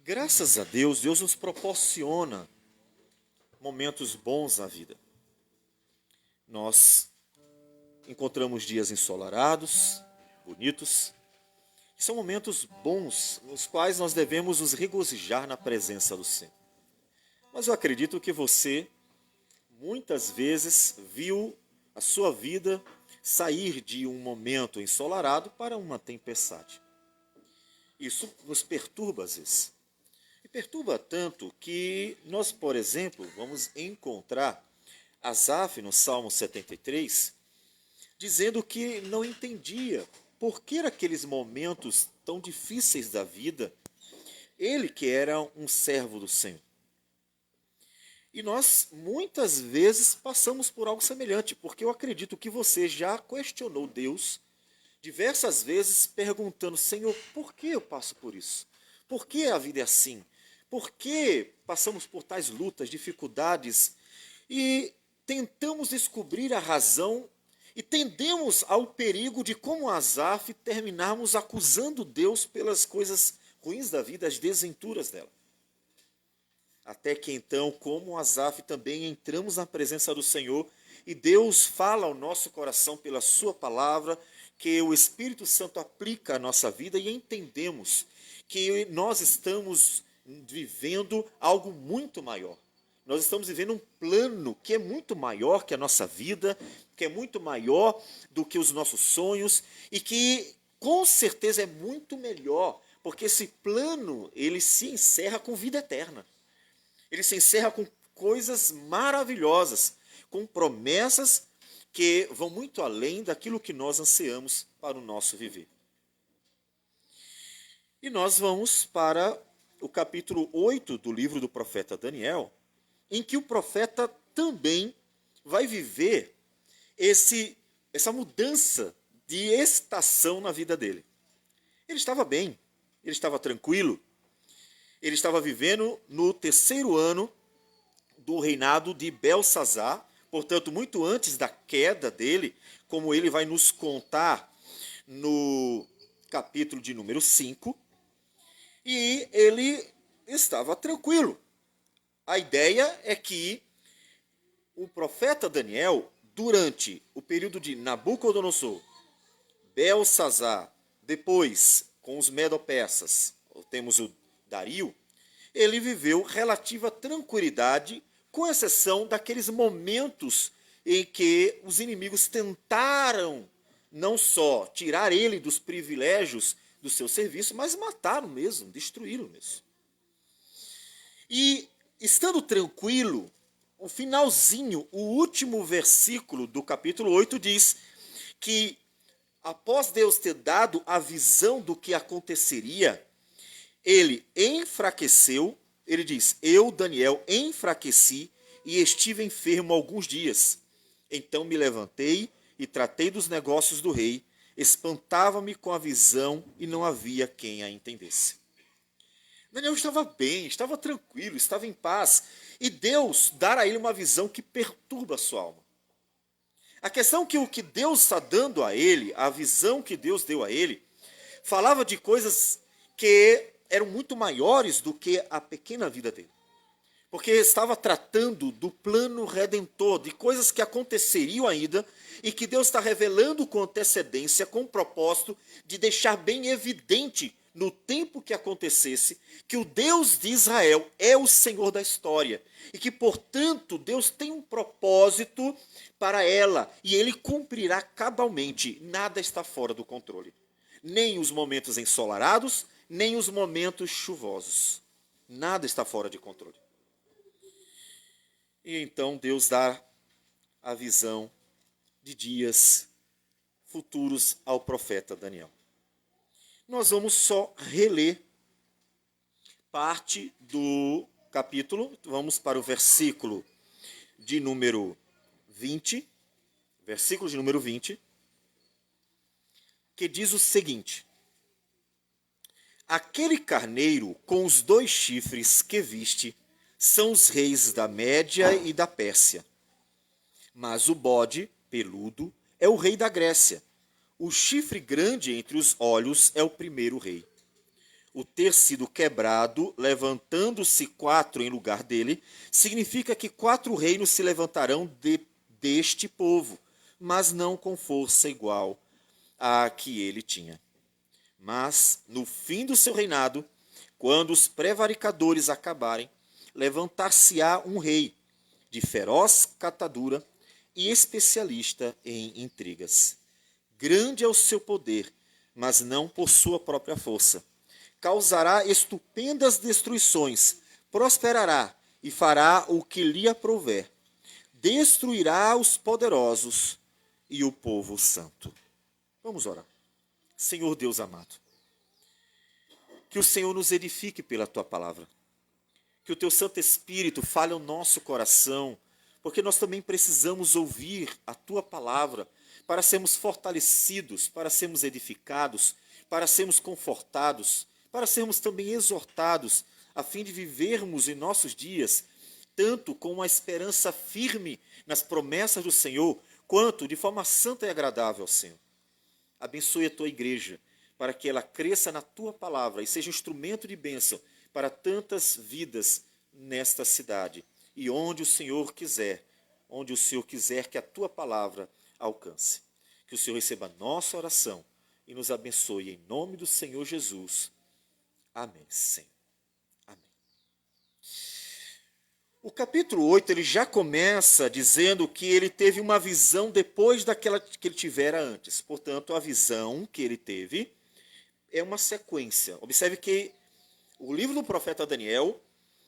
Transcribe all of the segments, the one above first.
Graças a Deus, Deus nos proporciona momentos bons na vida. Nós encontramos dias ensolarados, bonitos, e são momentos bons nos quais nós devemos nos regozijar na presença do Senhor. Mas eu acredito que você muitas vezes viu a sua vida sair de um momento ensolarado para uma tempestade. Isso nos perturba às vezes. E perturba tanto que nós, por exemplo, vamos encontrar Asaf no Salmo 73, dizendo que não entendia por que aqueles momentos tão difíceis da vida, ele que era um servo do Senhor. E nós muitas vezes passamos por algo semelhante, porque eu acredito que você já questionou Deus diversas vezes perguntando: Senhor, por que eu passo por isso? Por que a vida é assim? Por que passamos por tais lutas, dificuldades? E tentamos descobrir a razão e tendemos ao perigo de, como Asaf, terminarmos acusando Deus pelas coisas ruins da vida, as desventuras dela. Até que então, como Asaf, também entramos na presença do Senhor e Deus fala ao nosso coração pela sua palavra, que o Espírito Santo aplica à nossa vida e entendemos que nós estamos vivendo algo muito maior. Nós estamos vivendo um plano que é muito maior que a nossa vida, que é muito maior do que os nossos sonhos e que com certeza é muito melhor, porque esse plano ele se encerra com vida eterna. Ele se encerra com coisas maravilhosas, com promessas que vão muito além daquilo que nós ansiamos para o nosso viver. E nós vamos para o capítulo 8 do livro do profeta Daniel, em que o profeta também vai viver essa mudança de estação na vida dele. Ele estava bem, ele estava tranquilo, ele estava vivendo no 3º ano do reinado de Belsazar, portanto, muito antes da queda dele, como ele vai nos contar no capítulo de número 5, e ele estava tranquilo. A ideia é que o profeta Daniel, durante o período de Nabucodonosor, Belsazar, depois com os Medo-Persas, temos o Dario, ele viveu relativa tranquilidade, com exceção daqueles momentos em que os inimigos tentaram não só tirar ele dos privilégios do seu serviço, mas mataram mesmo, destruíram mesmo. E estando tranquilo, o finalzinho, o último versículo do capítulo 8 diz que após Deus ter dado a visão do que aconteceria, ele enfraqueceu, ele diz: eu, Daniel, enfraqueci e estive enfermo alguns dias. Então me levantei e tratei dos negócios do rei, espantava-me com a visão e não havia quem a entendesse. Daniel estava bem, estava tranquilo, estava em paz, e Deus dá a ele uma visão que perturba a sua alma. A questão é que o que Deus está dando a ele, a visão que Deus deu a ele, falava de coisas que eram muito maiores do que a pequena vida dele. Porque estava tratando do plano redentor, de coisas que aconteceriam ainda e que Deus está revelando com antecedência, com o propósito de deixar bem evidente no tempo que acontecesse que o Deus de Israel é o Senhor da história e que, portanto, Deus tem um propósito para ela e ele cumprirá cabalmente. Nada está fora do controle. Nem os momentos ensolarados, nem os momentos chuvosos. Nada está fora de controle. E então Deus dá a visão de dias futuros ao profeta Daniel. Nós vamos só reler parte do capítulo, vamos para o versículo de número 20, que diz o seguinte: aquele carneiro com os 2 chifres que viste são os reis da Média e da Pérsia. Mas o bode peludo é o rei da Grécia. O chifre grande entre os olhos é o primeiro rei. O ter sido quebrado, levantando-se 4 em lugar dele, significa que 4 reinos se levantarão deste povo, mas não com força igual à que ele tinha. Mas, no fim do seu reinado, quando os prevaricadores acabarem, levantar-se-á um rei, de feroz catadura e especialista em intrigas. Grande é o seu poder, mas não por sua própria força. Causará estupendas destruições, prosperará e fará o que lhe aprouver. Destruirá os poderosos e o povo santo. Vamos orar. Senhor Deus amado, que o Senhor nos edifique pela tua palavra. Que o teu Santo Espírito fale ao nosso coração, porque nós também precisamos ouvir a tua palavra para sermos fortalecidos, para sermos edificados, para sermos confortados, para sermos também exortados, a fim de vivermos em nossos dias, tanto com uma esperança firme nas promessas do Senhor, quanto de forma santa e agradável ao Senhor. Abençoe a tua igreja, para que ela cresça na tua palavra e seja um instrumento de bênção para tantas vidas nesta cidade. E onde o Senhor quiser que a tua palavra alcance. Que o Senhor receba a nossa oração e nos abençoe em nome do Senhor Jesus. Amém, Senhor. Amém. O capítulo 8, ele já começa dizendo que ele teve uma visão depois daquela que ele tivera antes. Portanto, a visão que ele teve é uma sequência. Observe que o livro do profeta Daniel,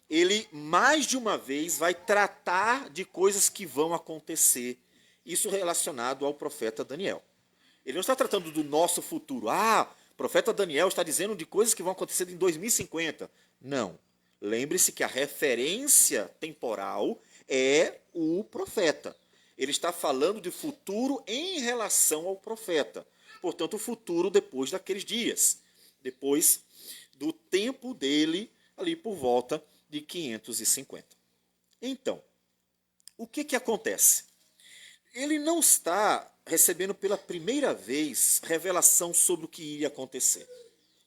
ele mais de uma vez vai tratar de coisas que vão acontecer. Isso relacionado ao profeta Daniel. Ele não está tratando do nosso futuro. O profeta Daniel está dizendo de coisas que vão acontecer em 2050. Não. Lembre-se que a referência temporal é o profeta. Ele está falando de futuro em relação ao profeta. Portanto, o futuro depois daqueles dias. Depois do tempo dele, ali por volta de 550. Então, o que acontece? Ele não está recebendo pela primeira vez revelação sobre o que iria acontecer.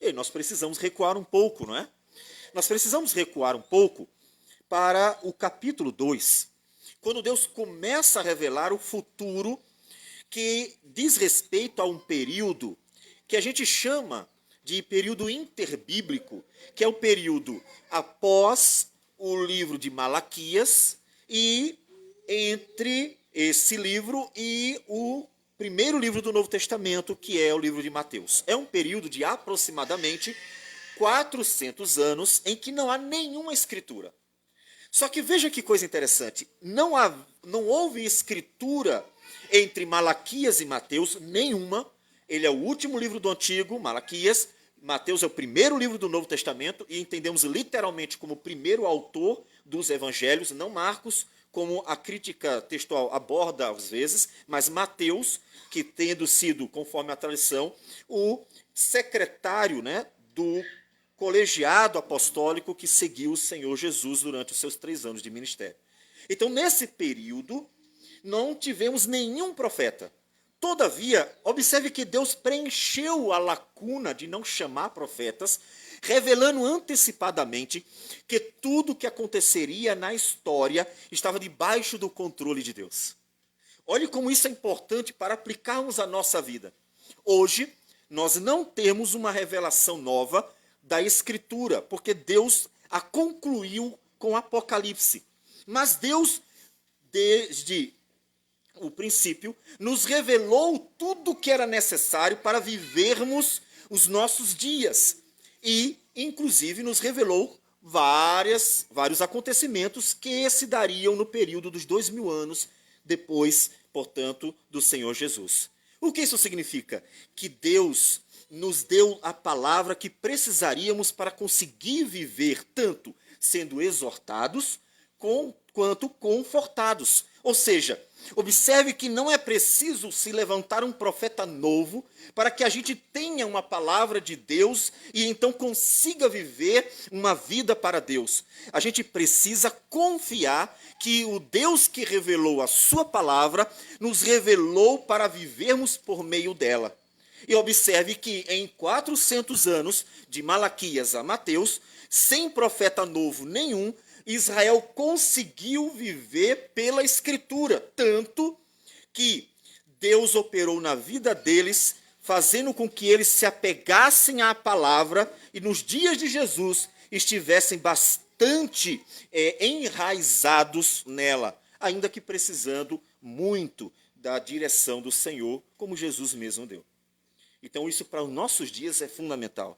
E nós precisamos recuar um pouco, não é? Nós precisamos recuar um pouco para o capítulo 2, quando Deus começa a revelar o futuro que diz respeito a um período que a gente chama de período interbíblico, que é o período após o livro de Malaquias e entre esse livro e o primeiro livro do Novo Testamento, que é o livro de Mateus. É um período de aproximadamente 400 anos em que não há nenhuma escritura. Só que veja que coisa interessante, não houve escritura entre Malaquias e Mateus, nenhuma. Ele é o último livro do Antigo, Malaquias. Mateus é o primeiro livro do Novo Testamento e entendemos literalmente como o primeiro autor dos evangelhos, não Marcos, como a crítica textual aborda às vezes, mas Mateus, que tendo sido, conforme a tradição, o secretário, do colegiado apostólico que seguiu o Senhor Jesus durante os seus 3 anos de ministério. Então, nesse período, não tivemos nenhum profeta. Todavia, observe que Deus preencheu a lacuna de não chamar profetas, revelando antecipadamente que tudo o que aconteceria na história estava debaixo do controle de Deus. Olhe como isso é importante para aplicarmos a nossa vida. Hoje, nós não temos uma revelação nova da Escritura, porque Deus a concluiu com Apocalipse. Mas Deus, desde o princípio, nos revelou tudo o que era necessário para vivermos os nossos dias. E, inclusive, nos revelou vários acontecimentos que se dariam no período dos 2000 anos depois, portanto, do Senhor Jesus. O que isso significa? Que Deus nos deu a palavra que precisaríamos para conseguir viver tanto sendo exortados quanto confortados. Ou seja, observe que não é preciso se levantar um profeta novo para que a gente tenha uma palavra de Deus e então consiga viver uma vida para Deus. A gente precisa confiar que o Deus que revelou a sua palavra nos revelou para vivermos por meio dela. E observe que em 400 anos, de Malaquias a Mateus, sem profeta novo nenhum, Israel conseguiu viver pela Escritura, tanto que Deus operou na vida deles, fazendo com que eles se apegassem à palavra e nos dias de Jesus estivessem bastante enraizados nela, ainda que precisando muito da direção do Senhor, como Jesus mesmo deu. Então isso para os nossos dias é fundamental.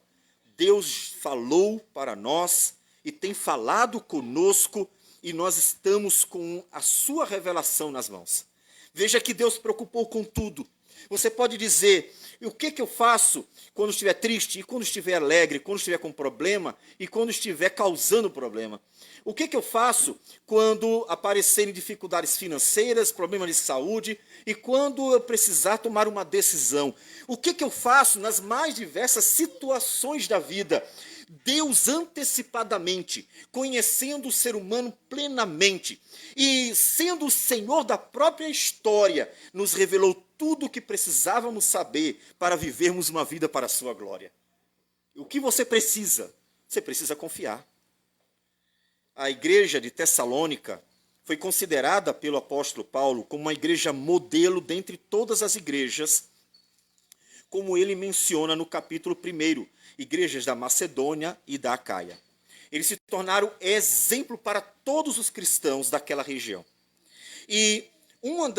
Deus falou para nós e tem falado conosco e nós estamos com a sua revelação nas mãos. Veja que Deus se preocupou com tudo. Você pode dizer, o que eu faço quando estiver triste, e quando estiver alegre, quando estiver com problema, e quando estiver causando problema? O que eu faço quando aparecerem dificuldades financeiras, problemas de saúde, e quando eu precisar tomar uma decisão? O que eu faço nas mais diversas situações da vida? Deus antecipadamente, conhecendo o ser humano plenamente e sendo o Senhor da própria história, nos revelou tudo o que precisávamos saber para vivermos uma vida para a sua glória. O que você precisa? Você precisa confiar. A igreja de Tessalônica foi considerada pelo apóstolo Paulo como uma igreja modelo dentre todas as igrejas, como ele menciona no capítulo 1, igrejas da Macedônia e da Acaia. Eles se tornaram exemplo para todos os cristãos daquela região. E um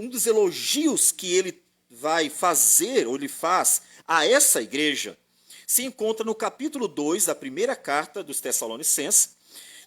dos elogios que ele vai fazer, ou ele faz, a essa igreja, se encontra no capítulo 2 da primeira carta dos Tessalonicenses,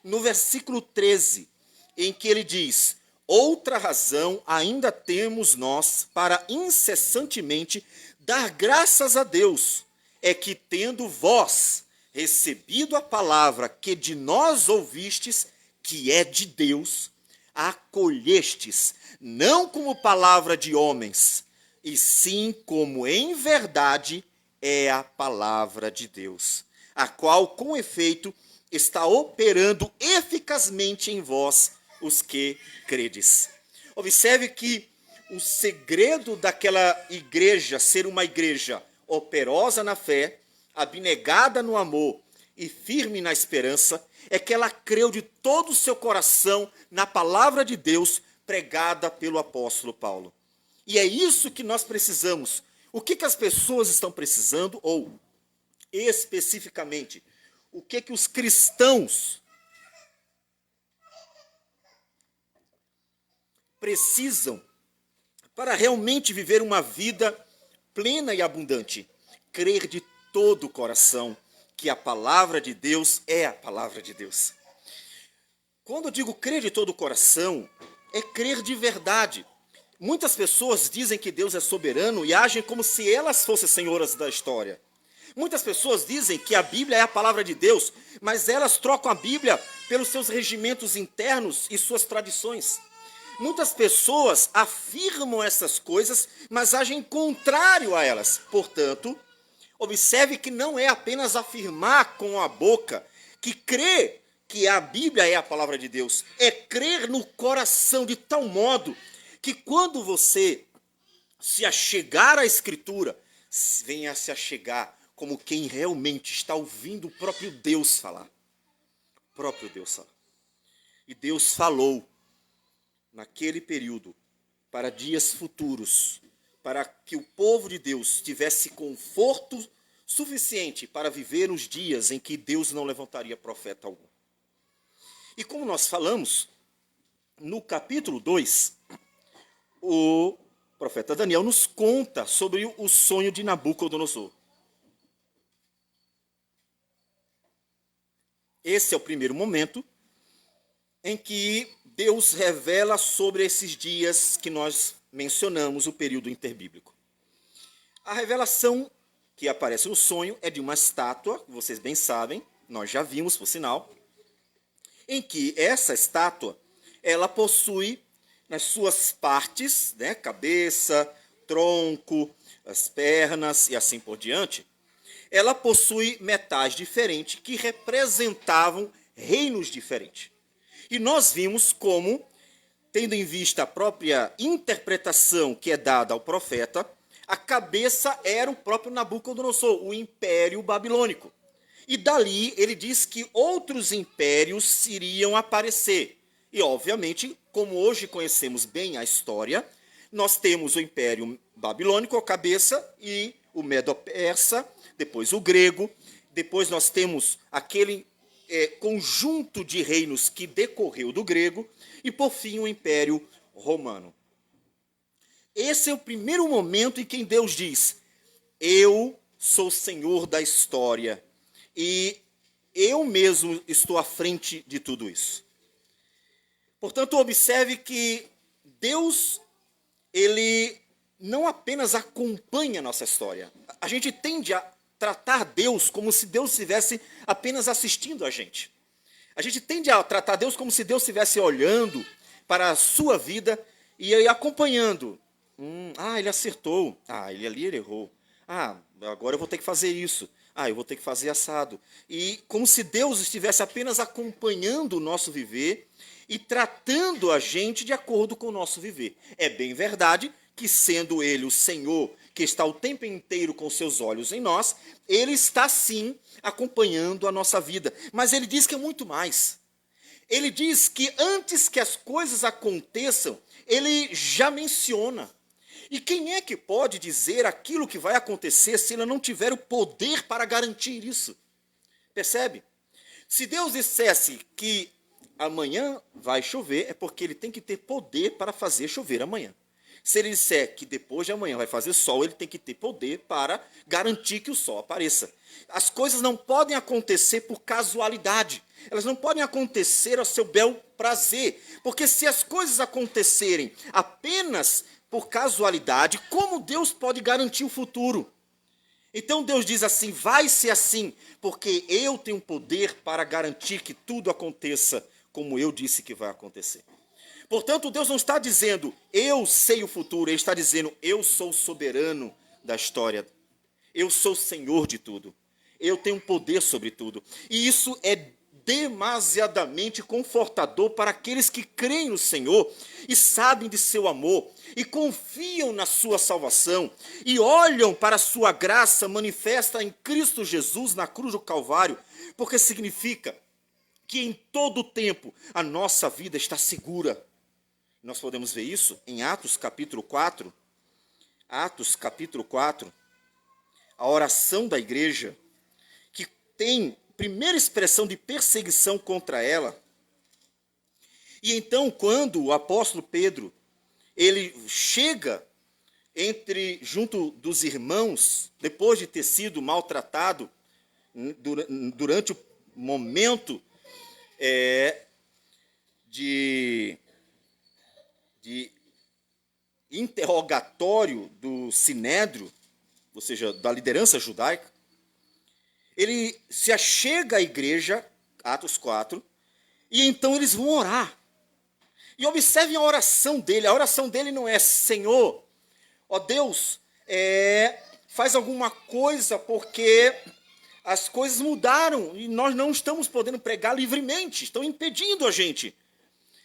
no versículo 13, em que ele diz: outra razão ainda temos nós para incessantemente dar graças a Deus, é que tendo vós recebido a palavra que de nós ouvistes, que é de Deus, acolhestes, não como palavra de homens, e sim como em verdade é a palavra de Deus, a qual com efeito está operando eficazmente em vós, os que credes. Observe que o segredo daquela igreja ser uma igreja operosa na fé, abnegada no amor e firme na esperança, é que ela creu de todo o seu coração na palavra de Deus pregada pelo apóstolo Paulo. E é isso que nós precisamos. O que as pessoas estão precisando, ou especificamente, o que os cristãos precisam para realmente viver uma vida plena e abundante? Crer de todo o coração que a palavra de Deus é a palavra de Deus. Quando eu digo crer de todo o coração, é crer de verdade. Muitas pessoas dizem que Deus é soberano e agem como se elas fossem senhoras da história. Muitas pessoas dizem que a Bíblia é a palavra de Deus, mas elas trocam a Bíblia pelos seus regimentos internos e suas tradições. Muitas pessoas afirmam essas coisas, mas agem contrário a elas. Portanto, observe que não é apenas afirmar com a boca que crê que a Bíblia é a palavra de Deus. É crer no coração de tal modo que quando você se achegar à Escritura, venha a se achegar como quem realmente está ouvindo o próprio Deus falar. O próprio Deus falar. E Deus falou naquele período para dias futuros, para que o povo de Deus tivesse conforto suficiente para viver os dias em que Deus não levantaria profeta algum. E como nós falamos, no capítulo 2, o profeta Daniel nos conta sobre o sonho de Nabucodonosor. Esse é o primeiro momento em que Deus revela sobre esses dias que nós mencionamos, o período interbíblico. A revelação que aparece no sonho é de uma estátua, vocês bem sabem, nós já vimos, por sinal, em que essa estátua, ela possui nas suas partes, né, cabeça, tronco, as pernas e assim por diante, ela possui metais diferentes que representavam reinos diferentes. E nós vimos como, tendo em vista a própria interpretação que é dada ao profeta, A cabeça era o próprio Nabucodonosor, o Império Babilônico. E dali ele diz que outros impérios iriam aparecer. E, obviamente, como hoje conhecemos bem a história, nós temos o Império Babilônico, a cabeça, e o Medo-Persa, depois o grego, depois nós temos aquele conjunto de reinos que decorreu do grego, e por fim o Império Romano. Esse é o primeiro momento em que Deus diz: eu sou Senhor da história e eu mesmo estou à frente de tudo isso. Portanto, observe que Deus, ele não apenas acompanha a nossa história. A gente tende a tratar Deus como se Deus estivesse apenas assistindo a gente. A gente tende a tratar Deus como se Deus estivesse olhando para a sua vida e aí acompanhando. Ele acertou. Ele errou. Agora eu vou ter que fazer isso. Eu vou ter que fazer assado. E como se Deus estivesse apenas acompanhando o nosso viver e tratando a gente de acordo com o nosso viver. É bem verdade que, sendo Ele o Senhor, que está o tempo inteiro com seus olhos em nós, Ele está sim acompanhando a nossa vida. Mas Ele diz que é muito mais. Ele diz que antes que as coisas aconteçam, Ele já menciona. E quem é que pode dizer aquilo que vai acontecer se ele não tiver o poder para garantir isso? Percebe? Se Deus dissesse que amanhã vai chover, é porque ele tem que ter poder para fazer chover amanhã. Se ele disser que depois de amanhã vai fazer sol, ele tem que ter poder para garantir que o sol apareça. As coisas não podem acontecer por casualidade. Elas não podem acontecer ao seu bel prazer. Porque se as coisas acontecerem apenas por casualidade, como Deus pode garantir o futuro? Então Deus diz assim: vai ser assim, porque eu tenho poder para garantir que tudo aconteça como eu disse que vai acontecer. Portanto, Deus não está dizendo, eu sei o futuro, Ele está dizendo, eu sou soberano da história, eu sou Senhor de tudo, eu tenho poder sobre tudo. E isso é demasiadamente confortador para aqueles que creem no Senhor e sabem de seu amor e confiam na sua salvação e olham para a sua graça manifesta em Cristo Jesus na cruz do Calvário, porque significa que em todo o tempo a nossa vida está segura. Nós podemos ver isso em Atos capítulo 4. Atos capítulo 4, a oração da igreja, que tem primeira expressão de perseguição contra ela. E então, quando o apóstolo Pedro, ele chega junto dos irmãos, depois de ter sido maltratado durante o momento de interrogatório do Sinédrio, ou seja, da liderança judaica, ele se achega à igreja, Atos 4, e então eles vão orar. E observem a oração dele não é: Senhor, ó Deus, faz alguma coisa porque as coisas mudaram e nós não estamos podendo pregar livremente, estão impedindo a gente.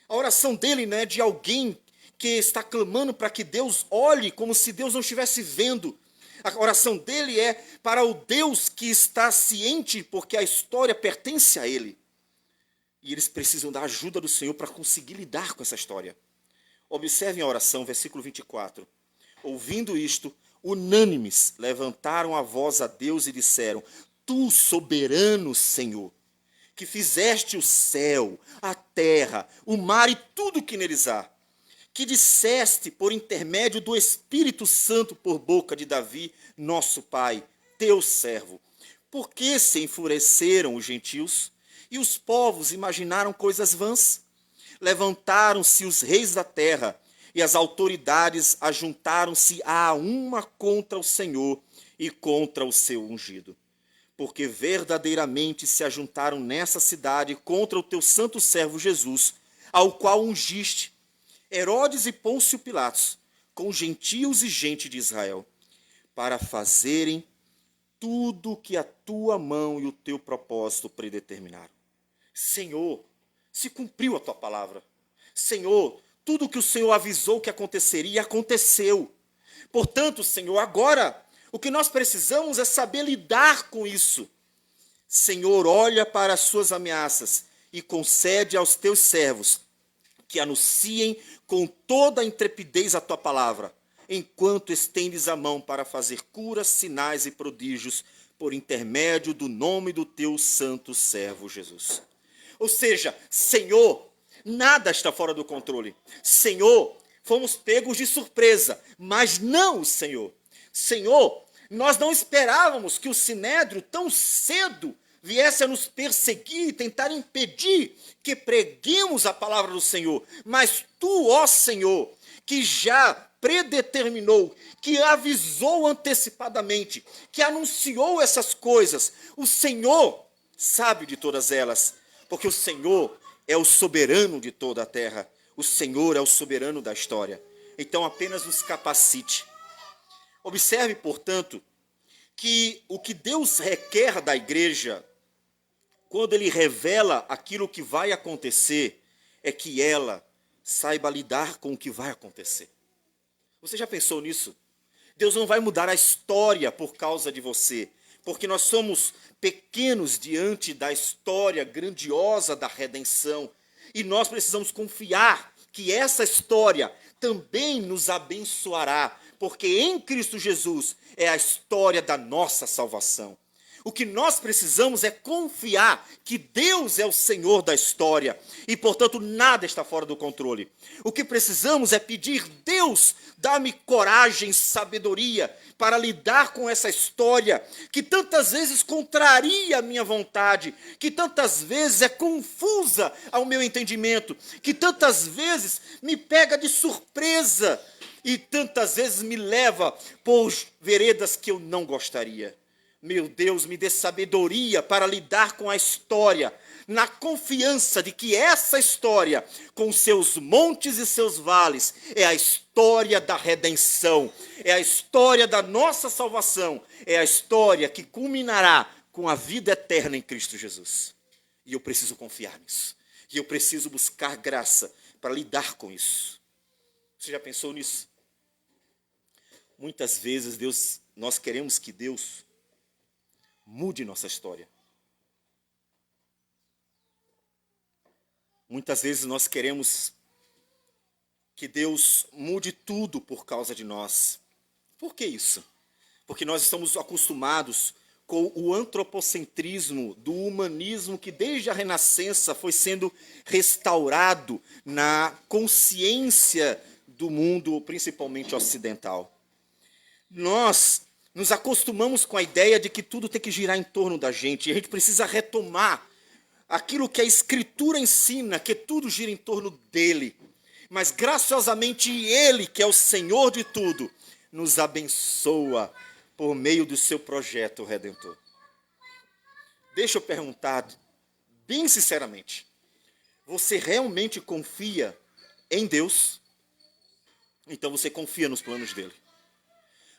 A oração dele não é de alguém que está clamando para que Deus olhe como se Deus não estivesse vendo. A oração dele é para o Deus que está ciente, porque a história pertence a ele. E eles precisam da ajuda do Senhor para conseguir lidar com essa história. Observem a oração, versículo 24. Ouvindo isto, unânimes levantaram a voz a Deus e disseram: Tu, soberano Senhor, que fizeste o céu, a terra, o mar e tudo que neles há, que disseste por intermédio do Espírito Santo por boca de Davi, nosso pai, teu servo. Por que se enfureceram os gentios e os povos imaginaram coisas vãs? Levantaram-se os reis da terra e as autoridades ajuntaram-se a uma contra o Senhor e contra o seu ungido. Porque verdadeiramente se ajuntaram nessa cidade contra o teu santo servo Jesus, ao qual ungiste, Herodes e Pôncio Pilatos, com gentios e gente de Israel, para fazerem tudo o que a tua mão e o teu propósito predeterminaram. Senhor, se cumpriu a tua palavra. Senhor, tudo o que o Senhor avisou que aconteceria, aconteceu. Portanto, Senhor, agora o que nós precisamos é saber lidar com isso. Senhor, olha para as suas ameaças e concede aos teus servos que anunciem com toda a intrepidez a tua palavra, enquanto estendes a mão para fazer curas, sinais e prodígios por intermédio do nome do teu santo servo Jesus. Ou seja, Senhor, nada está fora do controle. Senhor, fomos pegos de surpresa, mas não, Senhor. Senhor, nós não esperávamos que o Sinédrio tão cedo viesse a nos perseguir e tentar impedir que preguemos a palavra do Senhor. Mas tu, ó Senhor, que já predeterminou, que avisou antecipadamente, que anunciou essas coisas, o Senhor sabe de todas elas, porque o Senhor é o soberano de toda a terra, o Senhor é o soberano da história. Então apenas nos capacite. Observe, portanto, que o que Deus requer da igreja, quando Ele revela aquilo que vai acontecer, é que ela saiba lidar com o que vai acontecer. Você já pensou nisso? Deus não vai mudar a história por causa de você, porque nós somos pequenos diante da história grandiosa da redenção, e nós precisamos confiar que essa história também nos abençoará, porque em Cristo Jesus é a história da nossa salvação. O que nós precisamos é confiar que Deus é o Senhor da história e, portanto, nada está fora do controle. O que precisamos é pedir: Deus, dá-me coragem, sabedoria para lidar com essa história que tantas vezes contraria a minha vontade, que tantas vezes é confusa ao meu entendimento, que tantas vezes me pega de surpresa e tantas vezes me leva por veredas que eu não gostaria. Meu Deus, me dê sabedoria para lidar com a história, na confiança de que essa história, com seus montes e seus vales, é a história da redenção, é a história da nossa salvação, é a história que culminará com a vida eterna em Cristo Jesus. E eu preciso confiar nisso. E eu preciso buscar graça para lidar com isso. Você já pensou nisso? Muitas vezes nós queremos que Deus mude nossa história. Muitas vezes nós queremos que Deus mude tudo por causa de nós. Por que isso? Porque nós estamos acostumados com o antropocentrismo do humanismo que desde a Renascença foi sendo restaurado na consciência do mundo, principalmente ocidental. Nós nos acostumamos com a ideia de que tudo tem que girar em torno da gente. E a gente precisa retomar aquilo que a Escritura ensina, que tudo gira em torno dele. Mas graciosamente Ele, que é o Senhor de tudo, nos abençoa por meio do seu projeto redentor. Deixa eu perguntar bem sinceramente. Você realmente confia em Deus? Então você confia nos planos dele.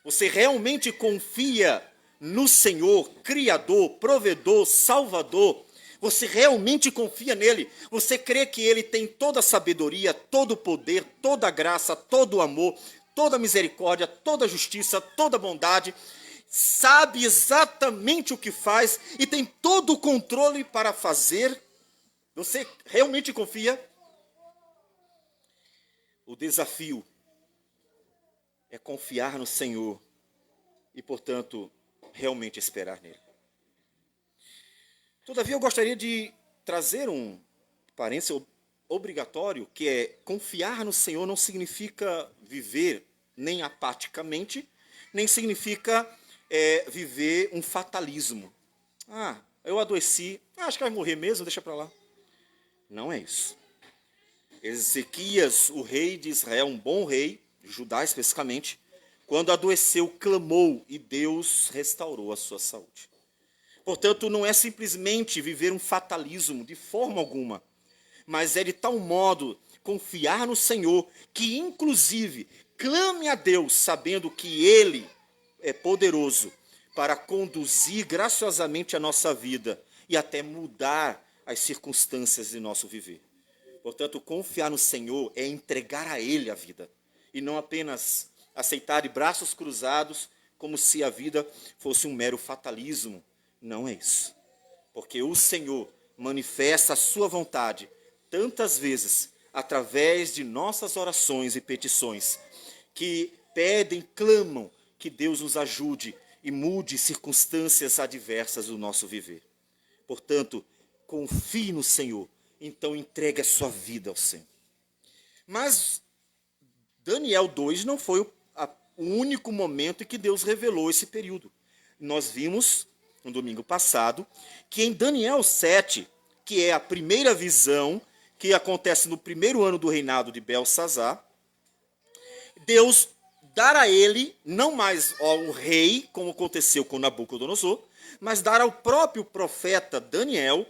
Você realmente confia no Senhor, Criador, Provedor, Salvador? Você realmente confia nele? Você crê que ele tem toda a sabedoria, todo o poder, toda a graça, todo o amor, toda a misericórdia, toda a justiça, toda a bondade? Sabe exatamente o que faz e tem todo o controle para fazer? Você realmente confia? O desafio é confiar no Senhor e, portanto, realmente esperar nele. Todavia, eu gostaria de trazer um parênteses obrigatório, que é: confiar no Senhor não significa viver nem apaticamente, nem significa viver um fatalismo. Eu adoeci, acho que vai morrer mesmo, deixa para lá. Não é isso. Ezequias, o rei de Israel, um bom rei, Judá especificamente, quando adoeceu, clamou e Deus restaurou a sua saúde. Portanto, não é simplesmente viver um fatalismo de forma alguma, mas é de tal modo confiar no Senhor que, inclusive, clame a Deus sabendo que Ele é poderoso para conduzir graciosamente a nossa vida e até mudar as circunstâncias de nosso viver. Portanto, confiar no Senhor é entregar a Ele a vida. E não apenas aceitar de braços cruzados, como se a vida fosse um mero fatalismo. Não é isso. Porque o Senhor manifesta a sua vontade tantas vezes através de nossas orações e petições, que pedem, clamam que Deus nos ajude e mude circunstâncias adversas do nosso viver. Portanto, confie no Senhor, então entregue a sua vida ao Senhor. Mas Daniel 2 não foi o único momento em que Deus revelou esse período. Nós vimos, no domingo passado, que em Daniel 7, que é a primeira visão que acontece no primeiro ano do reinado de Belsazar, Deus dará a ele, não mais ao rei, como aconteceu com Nabucodonosor, mas dar ao próprio profeta Daniel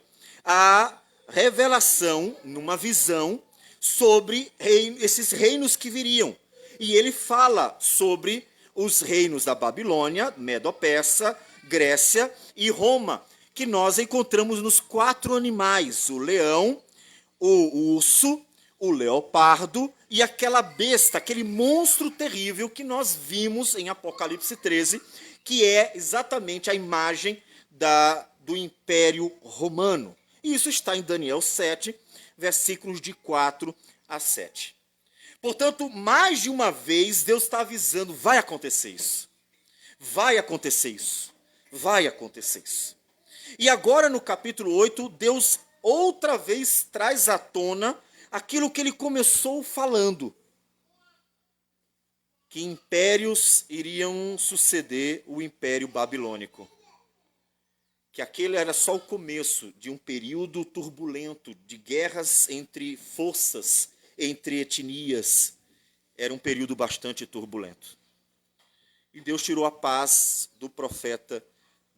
a revelação, numa visão, sobre esses reinos que viriam. E ele fala sobre os reinos da Babilônia, Medo-Persa, Grécia e Roma, que nós encontramos nos 4 animais: o leão, o urso, o leopardo e aquela besta, aquele monstro terrível que nós vimos em Apocalipse 13, que é exatamente a imagem do Império Romano. E isso está em Daniel 7, versículos de 4 a 7. Portanto, mais de uma vez, Deus está avisando, vai acontecer isso. Vai acontecer isso. Vai acontecer isso. E agora, no capítulo 8, Deus outra vez traz à tona aquilo que ele começou falando. Que impérios iriam suceder o Império Babilônico. Que aquele era só o começo de um período turbulento, de guerras entre forças, entre etnias. Era um período bastante turbulento. E Deus tirou a paz do profeta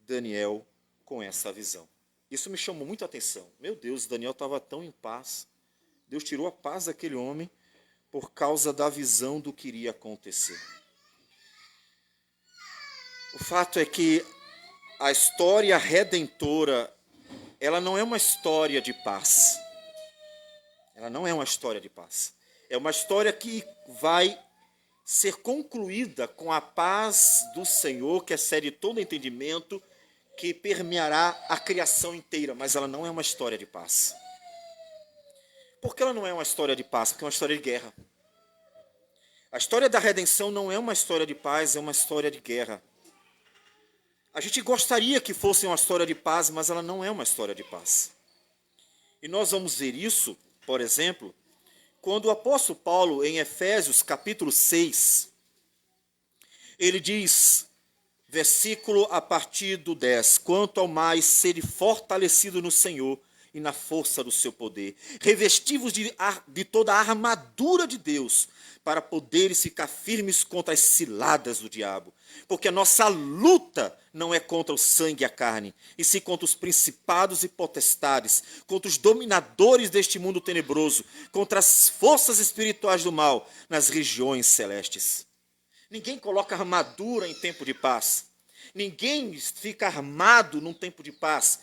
Daniel com essa visão. Isso me chamou muito a atenção. Meu Deus, Daniel estava tão em paz. Deus tirou a paz daquele homem por causa da visão do que iria acontecer. O fato é que a história redentora, ela não é uma história de paz. Ela não é uma história de paz. É uma história que vai ser concluída com a paz do Senhor, que excede todo entendimento, que permeará a criação inteira, mas ela não é uma história de paz. Por que ela não é uma história de paz? Porque é uma história de guerra. A história da redenção não é uma história de paz, é uma história de guerra. A gente gostaria que fosse uma história de paz, mas ela não é uma história de paz. E nós vamos ver isso, por exemplo, quando o apóstolo Paulo, em Efésios capítulo 6, ele diz, versículo a partir do 10, quanto ao mais, sede fortalecido no Senhor e na força do seu poder, revestivos de toda a armadura de Deus, para poderes ficar firmes contra as ciladas do diabo. Porque a nossa luta não é contra o sangue e a carne, e sim contra os principados e potestades, contra os dominadores deste mundo tenebroso, contra as forças espirituais do mal nas regiões celestes. Ninguém coloca armadura em tempo de paz. Ninguém fica armado num tempo de paz.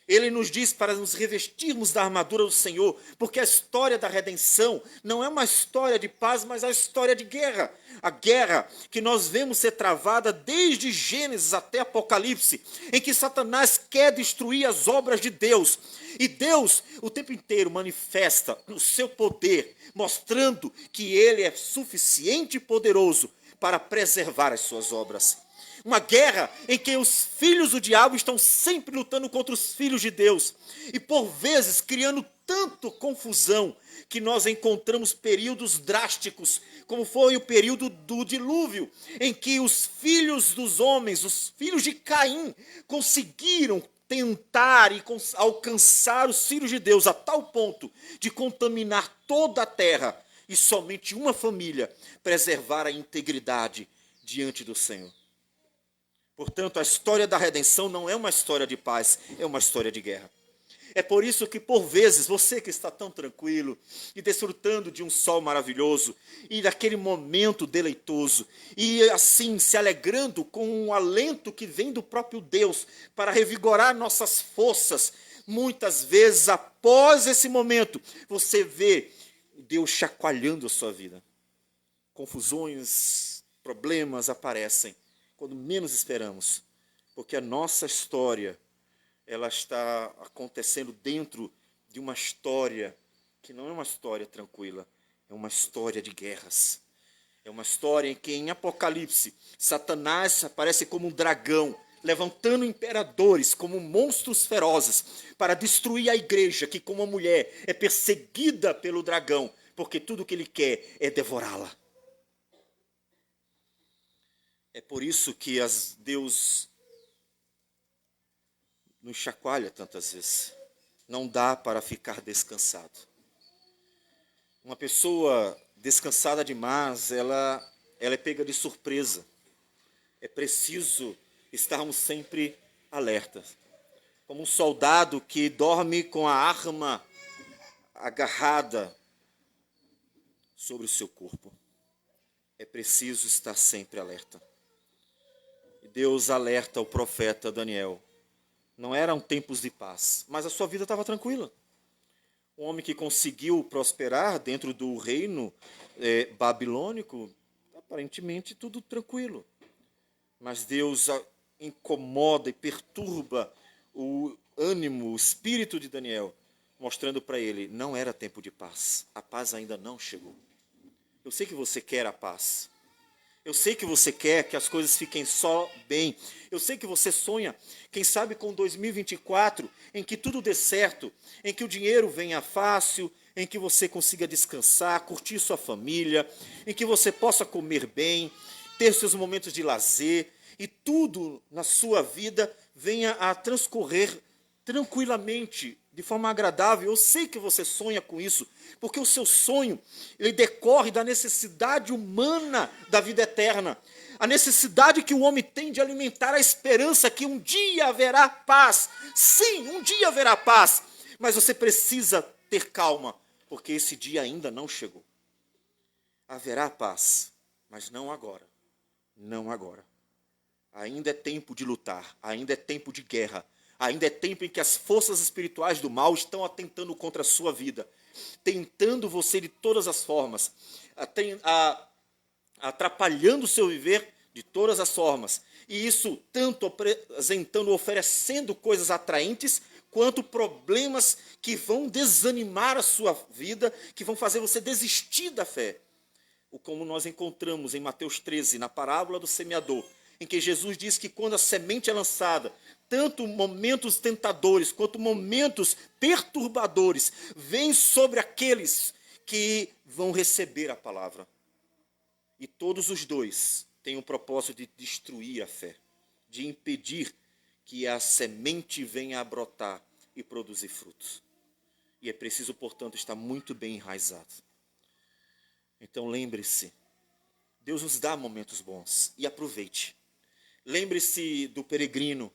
Ele nos diz para nos revestirmos da armadura do Senhor, porque a história da redenção não é uma história de paz, mas é uma história de guerra. A guerra que nós vemos ser travada desde Gênesis até Apocalipse, em que Satanás quer destruir as obras de Deus. E Deus, o tempo inteiro, manifesta o seu poder, mostrando que Ele é suficiente e poderoso para preservar as suas obras. Uma guerra em que os filhos do diabo estão sempre lutando contra os filhos de Deus. E por vezes criando tanto confusão que nós encontramos períodos drásticos, como foi o período do dilúvio, em que os filhos dos homens, os filhos de Caim, conseguiram tentar e alcançar os filhos de Deus a tal ponto de contaminar toda a terra e somente uma família preservar a integridade diante do Senhor. Portanto, a história da redenção não é uma história de paz, é uma história de guerra. É por isso que, por vezes, você que está tão tranquilo e desfrutando de um sol maravilhoso e daquele momento deleitoso e assim se alegrando com um alento que vem do próprio Deus para revigorar nossas forças, muitas vezes após esse momento, você vê Deus chacoalhando a sua vida. Confusões, problemas aparecem quando menos esperamos, porque a nossa história, ela está acontecendo dentro de uma história que não é uma história tranquila, é uma história de guerras. É uma história em que, em Apocalipse, Satanás aparece como um dragão, levantando imperadores como monstros ferozes para destruir a igreja, que, como a mulher, é perseguida pelo dragão, porque tudo que ele quer é devorá-la. É por isso que Deus nos chacoalha tantas vezes. Não dá para ficar descansado. Uma pessoa descansada demais, ela é pega de surpresa. É preciso estarmos sempre alertas. Como um soldado que dorme com a arma agarrada sobre o seu corpo. É preciso estar sempre alerta. E Deus alerta o profeta Daniel. Não eram tempos de paz, mas a sua vida estava tranquila. Um homem que conseguiu prosperar dentro do reino babilônico, aparentemente tudo tranquilo. Mas Deus incomoda e perturba o ânimo, o espírito de Daniel, mostrando para ele, não era tempo de paz. A paz ainda não chegou. Eu sei que você quer a paz. Eu sei que você quer que as coisas fiquem só bem. Eu sei que você sonha, quem sabe com 2024, em que tudo dê certo, em que o dinheiro venha fácil, em que você consiga descansar, curtir sua família, em que você possa comer bem, ter seus momentos de lazer, e tudo na sua vida venha a transcorrer tranquilamente, de forma agradável. Eu sei que você sonha com isso, porque o seu sonho, ele decorre da necessidade humana da vida eterna. A necessidade que o homem tem de alimentar a esperança que um dia haverá paz. Sim, um dia haverá paz. Mas você precisa ter calma, porque esse dia ainda não chegou. Haverá paz, mas não agora. Não agora. Ainda é tempo de lutar, ainda é tempo de guerra. Ainda é tempo em que as forças espirituais do mal estão atentando contra a sua vida, tentando você de todas as formas, atrapalhando o seu viver de todas as formas. E isso tanto apresentando, oferecendo coisas atraentes, quanto problemas que vão desanimar a sua vida, que vão fazer você desistir da fé. Como nós encontramos em Mateus 13, na parábola do semeador, em que Jesus diz que quando a semente é lançada, tanto momentos tentadores quanto momentos perturbadores vêm sobre aqueles que vão receber a palavra. E todos os dois têm o propósito de destruir a fé, de impedir que a semente venha a brotar e produzir frutos. E é preciso, portanto, estar muito bem enraizado. Então lembre-se, Deus nos dá momentos bons e aproveite. Lembre-se do peregrino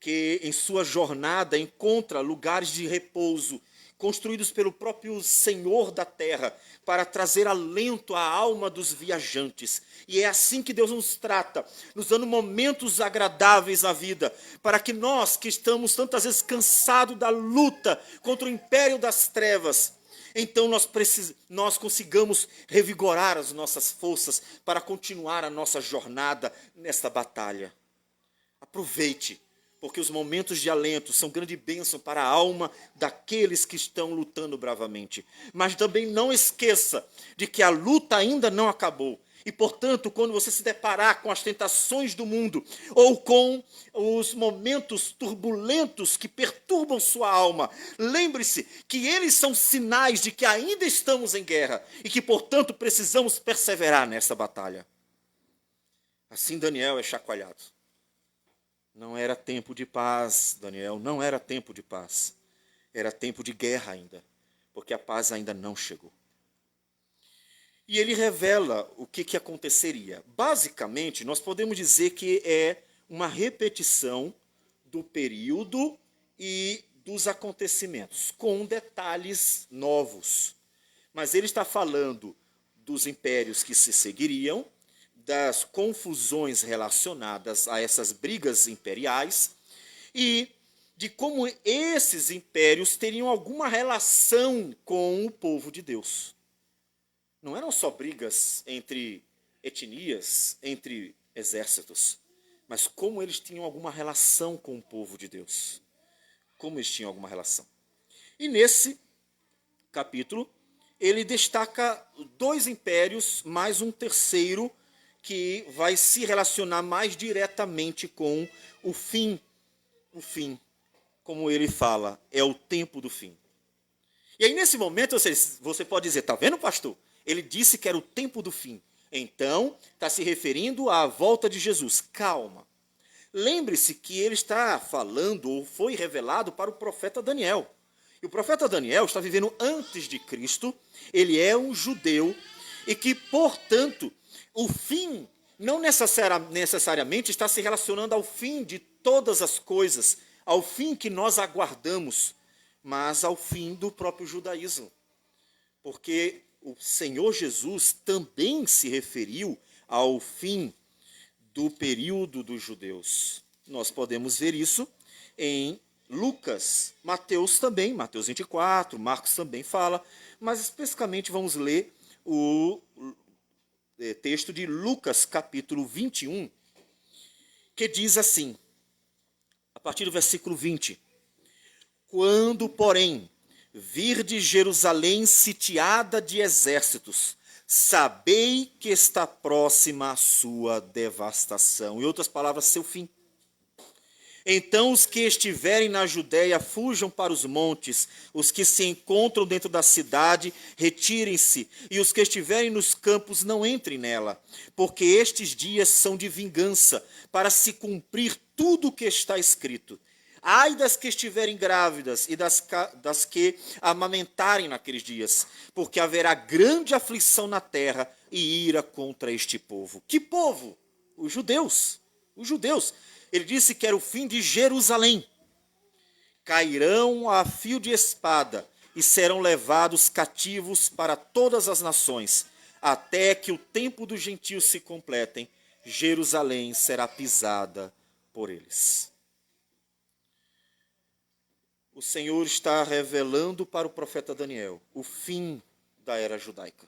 que em sua jornada encontra lugares de repouso, construídos pelo próprio Senhor da terra, para trazer alento à alma dos viajantes. E é assim que Deus nos trata, nos dando momentos agradáveis na vida, para que nós, que estamos tantas vezes cansados da luta contra o império das trevas, então nós consigamos revigorar as nossas forças para continuar a nossa jornada nesta batalha. Aproveite, porque os momentos de alento são grande bênção para a alma daqueles que estão lutando bravamente. Mas também não esqueça de que a luta ainda não acabou. E, portanto, quando você se deparar com as tentações do mundo, ou com os momentos turbulentos que perturbam sua alma, lembre-se que eles são sinais de que ainda estamos em guerra e que, portanto, precisamos perseverar nessa batalha. Assim Daniel é chacoalhado. Não era tempo de paz, Daniel, não era tempo de paz. Era tempo de guerra ainda, porque a paz ainda não chegou. E ele revela o que aconteceria. Basicamente, nós podemos dizer que é uma repetição do período e dos acontecimentos, com detalhes novos. Mas ele está falando dos impérios que se seguiriam, das confusões relacionadas a essas brigas imperiais e de como esses impérios teriam alguma relação com o povo de Deus. Não eram só brigas entre etnias, entre exércitos, mas como eles tinham alguma relação com o povo de Deus. Como eles tinham alguma relação. E nesse capítulo, ele destaca 2 impérios, mais um terceiro, que vai se relacionar mais diretamente com o fim. O fim, como ele fala, é o tempo do fim. E aí, nesse momento, você pode dizer, tá vendo, pastor? Ele disse que era o tempo do fim. Então, está se referindo à volta de Jesus. Calma. Lembre-se que ele está falando, ou foi revelado para o profeta Daniel. E o profeta Daniel está vivendo antes de Cristo, ele é um judeu, e que, portanto, o fim não necessariamente está se relacionando ao fim de todas as coisas, ao fim que nós aguardamos, mas ao fim do próprio judaísmo. Porque o Senhor Jesus também se referiu ao fim do período dos judeus. Nós podemos ver isso em Lucas, Mateus também, Mateus 24, Marcos também fala, mas especificamente vamos ler o texto de Lucas, capítulo 21, que diz assim, a partir do versículo 20: Quando, porém, virdes Jerusalém sitiada de exércitos, sabei que está próxima a sua devastação. Em outras palavras, seu fim. Então os que estiverem na Judéia fujam para os montes, os que se encontram dentro da cidade retirem-se, e os que estiverem nos campos não entrem nela, porque estes dias são de vingança, para se cumprir tudo o que está escrito. Ai das que estiverem grávidas e das que amamentarem naqueles dias, porque haverá grande aflição na terra e ira contra este povo. Que povo? Os judeus. Os judeus. Ele disse que era o fim de Jerusalém. Cairão a fio de espada e serão levados cativos para todas as nações, até que o tempo dos gentios se completem. Jerusalém será pisada por eles. O Senhor está revelando para o profeta Daniel o fim da era judaica,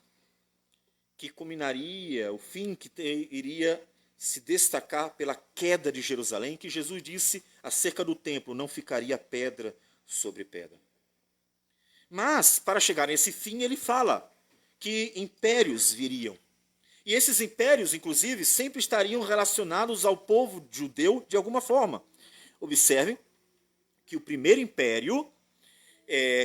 que culminaria, o fim que iria se destacar pela queda de Jerusalém, que Jesus disse acerca do templo, não ficaria pedra sobre pedra. Mas, para chegar nesse fim, ele fala que impérios viriam. E esses impérios, inclusive, sempre estariam relacionados ao povo judeu de alguma forma. Observem que o primeiro império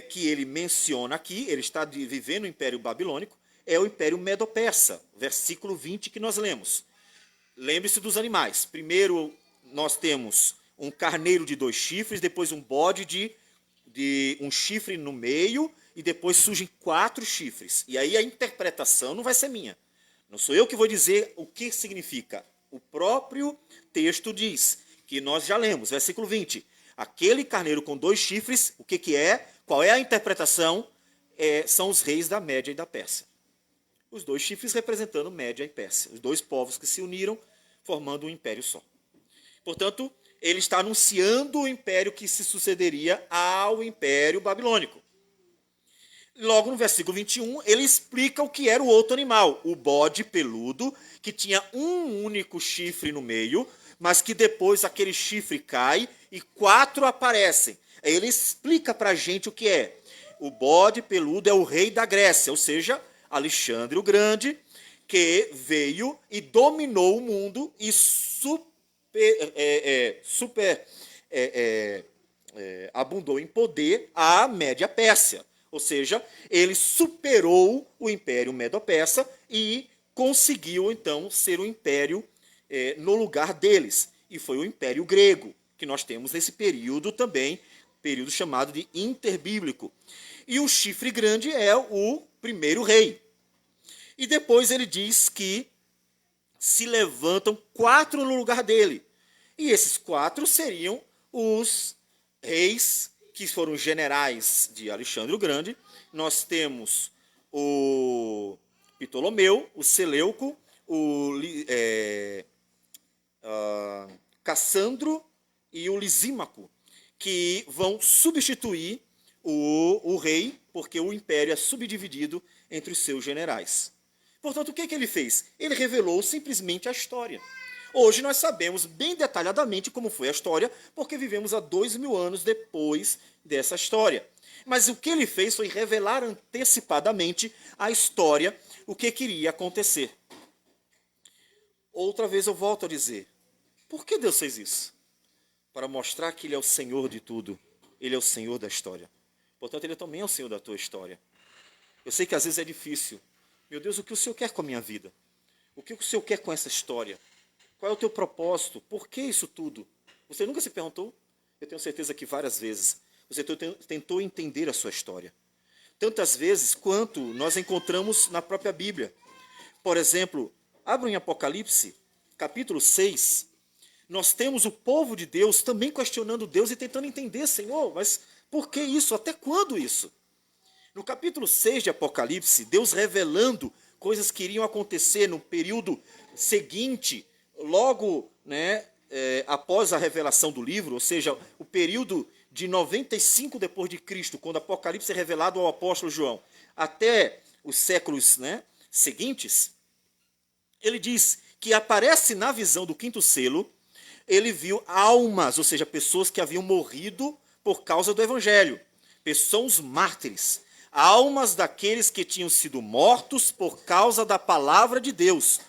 que ele menciona aqui, ele está vivendo o Império Babilônico, é o Império Medo-Persa, versículo 20 que nós lemos. Lembre-se dos animais. Primeiro nós temos um carneiro de 2 chifres, depois um bode de um chifre no meio, e depois surgem 4 chifres. E aí a interpretação não vai ser minha. Não sou eu que vou dizer o que significa. O próprio texto diz, que nós já lemos, versículo 20. Aquele carneiro com 2 chifres, o que é? Qual é a interpretação? São os reis da Média e da Pérsia. Os 2 chifres representando Média e Pérsia. Os 2 povos que se uniram, formando um império só. Portanto, ele está anunciando o império que se sucederia ao Império Babilônico. Logo no versículo 21, ele explica o que era o outro animal, o bode peludo, que tinha um único chifre no meio, mas que depois aquele chifre cai e 4 aparecem. Aí ele explica para a gente o que é. O bode peludo é o rei da Grécia, ou seja, Alexandre o Grande, que veio e dominou o mundo e abundou em poder a Média Pérsia. Ou seja, ele superou o Império Medo-Persa e conseguiu, então, ser o império no lugar deles. E foi o Império Grego, que nós temos nesse período também, período chamado de interbíblico. E o chifre grande é o primeiro rei. E depois ele diz que se levantam 4 no lugar dele. E esses 4 seriam os reis que foram generais de Alexandre o Grande. Nós temos o Ptolomeu, o Seleuco, o Cassandro e o Lisímaco, que vão substituir o rei, porque o império é subdividido entre os seus generais. Portanto, o que ele fez? Ele revelou simplesmente a história. Hoje nós sabemos bem detalhadamente como foi a história, porque vivemos há 2000 anos depois dessa história. Mas o que ele fez foi revelar antecipadamente a história, o que queria acontecer. Outra vez eu volto a dizer, por que Deus fez isso? Para mostrar que Ele é o Senhor de tudo. Ele é o Senhor da história. Portanto, Ele também é o Senhor da tua história. Eu sei que às vezes é difícil. Meu Deus, o que o Senhor quer com a minha vida? O que o Senhor quer com essa história? Qual é o teu propósito? Por que isso tudo? Você nunca se perguntou? Eu tenho certeza que várias vezes você tentou entender a sua história. Tantas vezes quanto nós encontramos na própria Bíblia. Por exemplo, abra em Apocalipse, capítulo 6. Nós temos o povo de Deus também questionando Deus e tentando entender, Senhor, mas por que isso? Até quando isso? No capítulo 6 de Apocalipse, Deus revelando coisas que iriam acontecer no período seguinte, logo após a revelação do livro, ou seja, o período de 95 depois de Cristo, quando Apocalipse é revelado ao apóstolo João, até os séculos seguintes, ele diz que aparece na visão do quinto selo, ele viu almas, ou seja, pessoas que haviam morrido por causa do evangelho, são os mártires, almas daqueles que tinham sido mortos por causa da palavra de Deus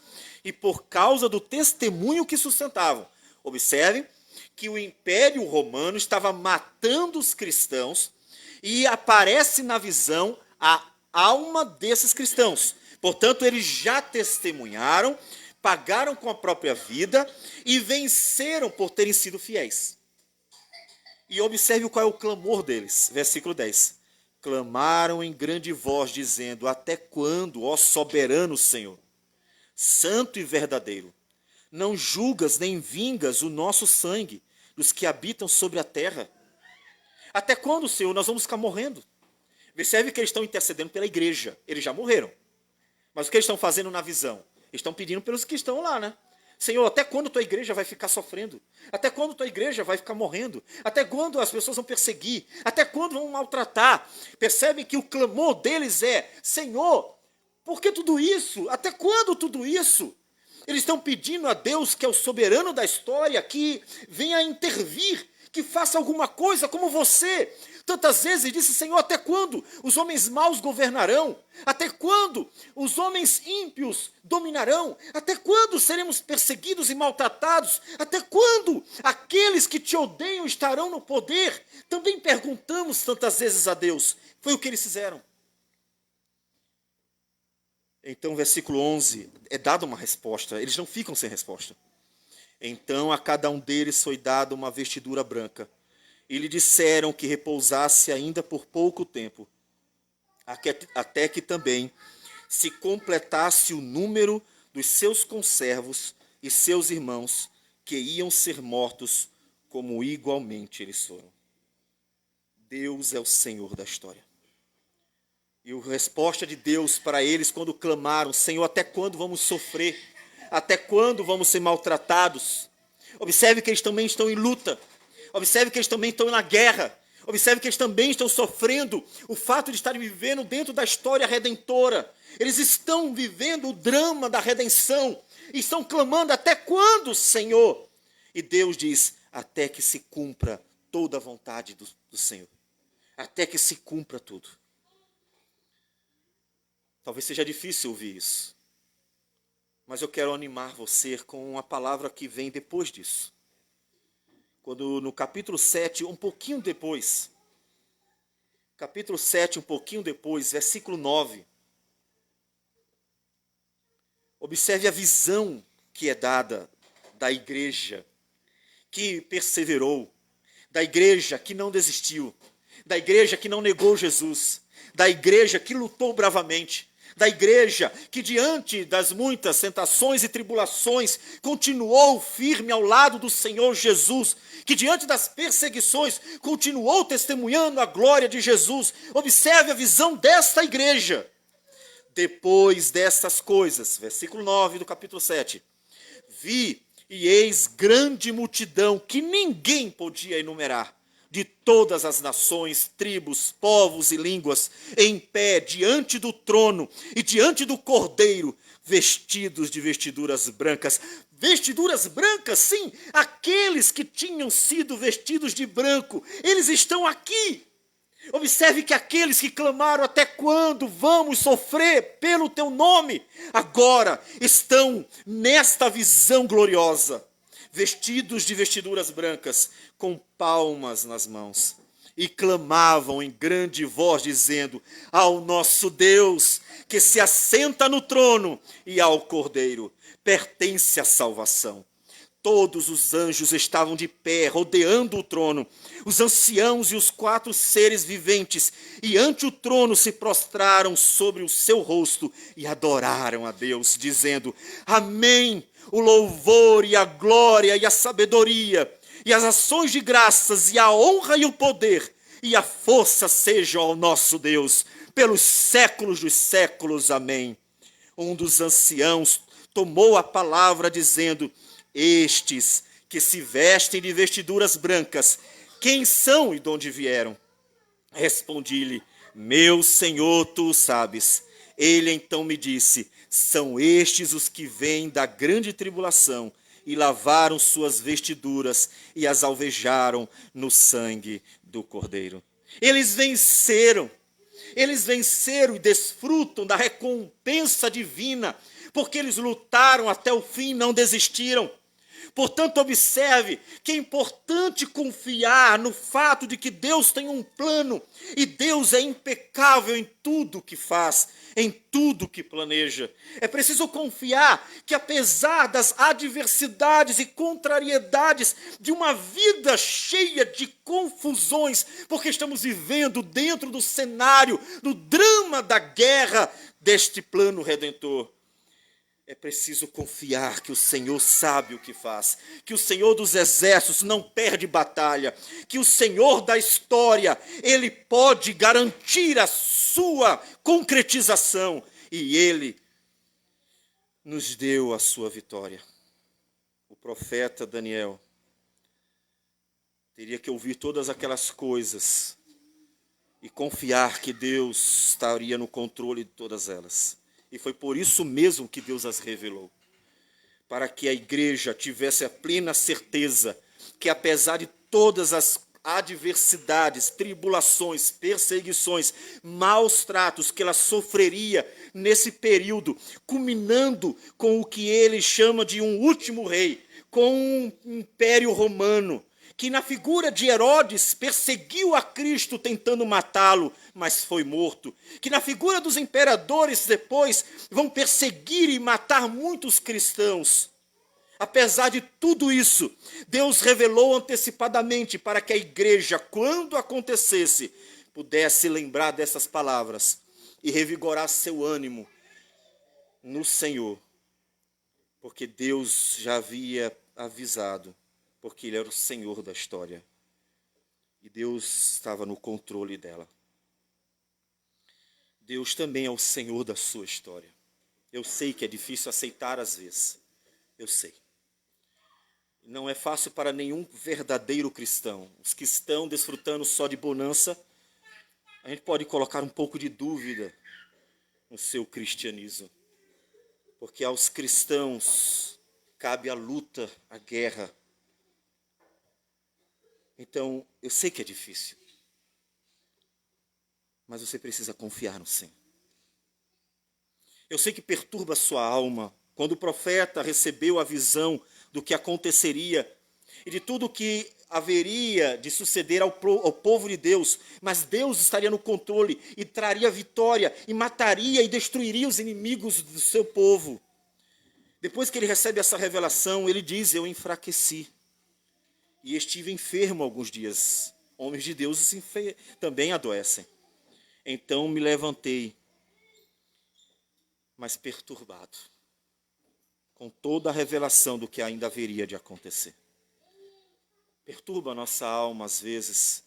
e por causa do testemunho que sustentavam. Observem que o Império Romano estava matando os cristãos e aparece na visão a alma desses cristãos. Portanto, eles já testemunharam, pagaram com a própria vida e venceram por terem sido fiéis. E observe qual é o clamor deles. Versículo 10. Clamaram em grande voz, dizendo, até quando, ó soberano Senhor, santo e verdadeiro, não julgas nem vingas o nosso sangue dos que habitam sobre a terra? Até quando, Senhor, nós vamos ficar morrendo? Observe que eles estão intercedendo pela igreja. Eles já morreram. Mas o que eles estão fazendo na visão? Eles estão pedindo pelos que estão lá, né? Senhor, até quando tua igreja vai ficar sofrendo? Até quando tua igreja vai ficar morrendo? Até quando as pessoas vão perseguir? Até quando vão maltratar? Percebem que o clamor deles é, Senhor, por que tudo isso? Até quando tudo isso? Eles estão pedindo a Deus, que é o soberano da história, que venha intervir, que faça alguma coisa como você. Tantas vezes disse, Senhor, até quando os homens maus governarão? Até quando os homens ímpios dominarão? Até quando seremos perseguidos e maltratados? Até quando aqueles que te odeiam estarão no poder? Também perguntamos tantas vezes a Deus. Foi o que eles fizeram. Então, versículo 11, é dada uma resposta. Eles não ficam sem resposta. Então, a cada um deles foi dada uma vestidura branca. E lhe disseram que repousasse ainda por pouco tempo, até que também se completasse o número dos seus conservos e seus irmãos, que iam ser mortos como igualmente eles foram. Deus é o Senhor da história. E a resposta de Deus para eles quando clamaram, Senhor, até quando vamos sofrer? Até quando vamos ser maltratados? Observe que eles também estão em luta. Observe que eles também estão na guerra. Observe que eles também estão sofrendo o fato de estarem vivendo dentro da história redentora. Eles estão vivendo o drama da redenção. E estão clamando, até quando, Senhor? E Deus diz, até que se cumpra toda a vontade do Senhor. Até que se cumpra tudo. Talvez seja difícil ouvir isso. Mas eu quero animar você com uma palavra que vem depois disso. Quando no capítulo 7, um pouquinho depois, versículo 9, observe a visão que é dada da igreja que perseverou, da igreja que não desistiu, da igreja que não negou Jesus, da igreja que lutou bravamente, da igreja que diante das muitas tentações e tribulações continuou firme ao lado do Senhor Jesus, que diante das perseguições continuou testemunhando a glória de Jesus. Observe a visão desta igreja. Depois destas coisas, versículo 9 do capítulo 7, vi e eis grande multidão que ninguém podia enumerar, de todas as nações, tribos, povos e línguas, em pé diante do trono e diante do Cordeiro, vestidos de vestiduras brancas. Vestiduras brancas, sim, aqueles que tinham sido vestidos de branco, eles estão aqui. Observe que aqueles que clamaram: até quando vamos sofrer pelo teu nome? Agora estão nesta visão gloriosa, vestidos de vestiduras brancas, com palmas nas mãos, e clamavam em grande voz, dizendo: ao nosso Deus, que se assenta no trono, e ao Cordeiro pertence a salvação. Todos os anjos estavam de pé, rodeando o trono, os anciãos e os 4 seres viventes, e ante o trono se prostraram sobre o seu rosto e adoraram a Deus, dizendo: amém, o louvor e a glória e a sabedoria, e as ações de graças, e a honra e o poder, e a força sejam ao nosso Deus, pelos séculos dos séculos, amém. Um dos anciãos tomou a palavra, dizendo: estes que se vestem de vestiduras brancas, quem são e de onde vieram? Respondi-lhe: meu Senhor, tu o sabes. Ele então me disse: são estes os que vêm da grande tribulação e lavaram suas vestiduras e as alvejaram no sangue do Cordeiro. Eles venceram e desfrutam da recompensa divina, porque eles lutaram até o fim e não desistiram. Portanto, observe que é importante confiar no fato de que Deus tem um plano e Deus é impecável em tudo que faz, em tudo que planeja. É preciso confiar que, apesar das adversidades e contrariedades de uma vida cheia de confusões, porque estamos vivendo dentro do cenário, do drama da guerra deste plano redentor, é preciso confiar que o Senhor sabe o que faz, que o Senhor dos exércitos não perde batalha, que o Senhor da história, Ele pode garantir a sua concretização, e Ele nos deu a sua vitória. O profeta Daniel teria que ouvir todas aquelas coisas e confiar que Deus estaria no controle de todas elas. E foi por isso mesmo que Deus as revelou, para que a igreja tivesse a plena certeza que, apesar de todas as adversidades, tribulações, perseguições, maus tratos que ela sofreria nesse período, culminando com o que ele chama de um último rei, com um império romano, que na figura de Herodes perseguiu a Cristo tentando matá-lo, mas foi morto. Que na figura dos imperadores depois vão perseguir e matar muitos cristãos. Apesar de tudo isso, Deus revelou antecipadamente para que a igreja, quando acontecesse, pudesse lembrar dessas palavras e revigorar seu ânimo no Senhor. Porque Deus já havia avisado, porque Ele era o Senhor da história. E Deus estava no controle dela. Deus também é o Senhor da sua história. Eu sei que é difícil aceitar às vezes. Eu sei. Não é fácil para nenhum verdadeiro cristão. Os que estão desfrutando só de bonança, a gente pode colocar um pouco de dúvida no seu cristianismo. Porque aos cristãos cabe a luta, a guerra. Então, eu sei que é difícil, mas você precisa confiar no Senhor. Eu sei que perturba a sua alma quando o profeta recebeu a visão do que aconteceria e de tudo que haveria de suceder ao povo de Deus, mas Deus estaria no controle e traria vitória e mataria e destruiria os inimigos do seu povo. Depois que ele recebe essa revelação, ele diz: eu enfraqueci. E estive enfermo alguns dias. Homens de Deus também adoecem. Então me levantei, mas perturbado, com toda a revelação do que ainda haveria de acontecer. Perturba a nossa alma às vezes,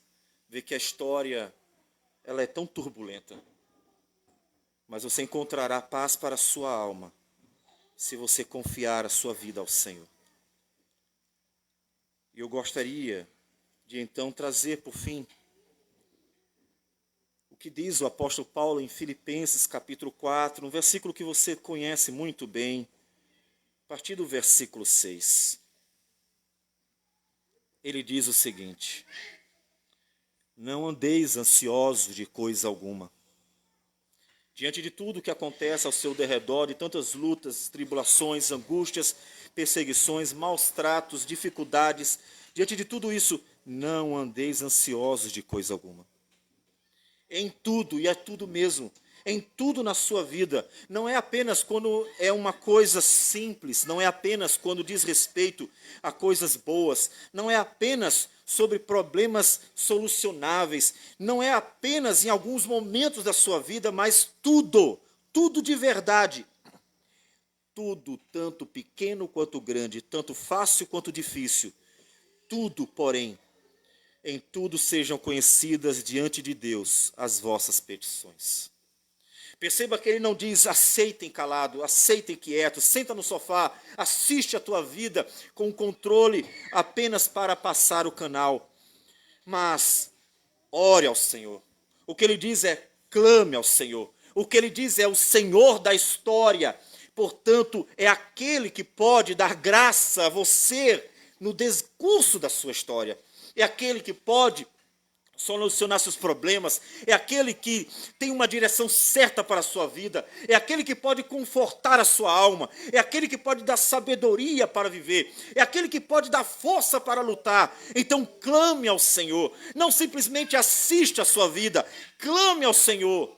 ver que a história ela é tão turbulenta. Mas você encontrará paz para a sua alma, se você confiar a sua vida ao Senhor. E eu gostaria de então trazer por fim o que diz o apóstolo Paulo em Filipenses capítulo 4, um versículo que você conhece muito bem, a partir do versículo 6. Ele diz o seguinte: não andeis ansiosos de coisa alguma. Diante de tudo que acontece ao seu derredor, de tantas lutas, tribulações, angústias, perseguições, maus tratos, dificuldades, diante de tudo isso, não andeis ansiosos de coisa alguma. Em tudo, e é tudo mesmo, em tudo na sua vida, não é apenas quando é uma coisa simples, não é apenas quando diz respeito a coisas boas, não é apenas sobre problemas solucionáveis, não é apenas em alguns momentos da sua vida, mas tudo, tudo de verdade. Tudo, tanto pequeno quanto grande, tanto fácil quanto difícil, tudo, porém, em tudo sejam conhecidas diante de Deus as vossas petições. Perceba que ele não diz aceitem calado, aceitem quieto, senta no sofá, assiste a tua vida com controle apenas para passar o canal. Mas ore ao Senhor. O que ele diz é clame ao Senhor. O que ele diz é o Senhor da história. Portanto, é aquele que pode dar graça a você no discurso da sua história. É aquele que pode solucionar seus problemas, é aquele que tem uma direção certa para a sua vida, é aquele que pode confortar a sua alma, é aquele que pode dar sabedoria para viver, é aquele que pode dar força para lutar. Então clame ao Senhor, não simplesmente assista a sua vida, clame ao Senhor,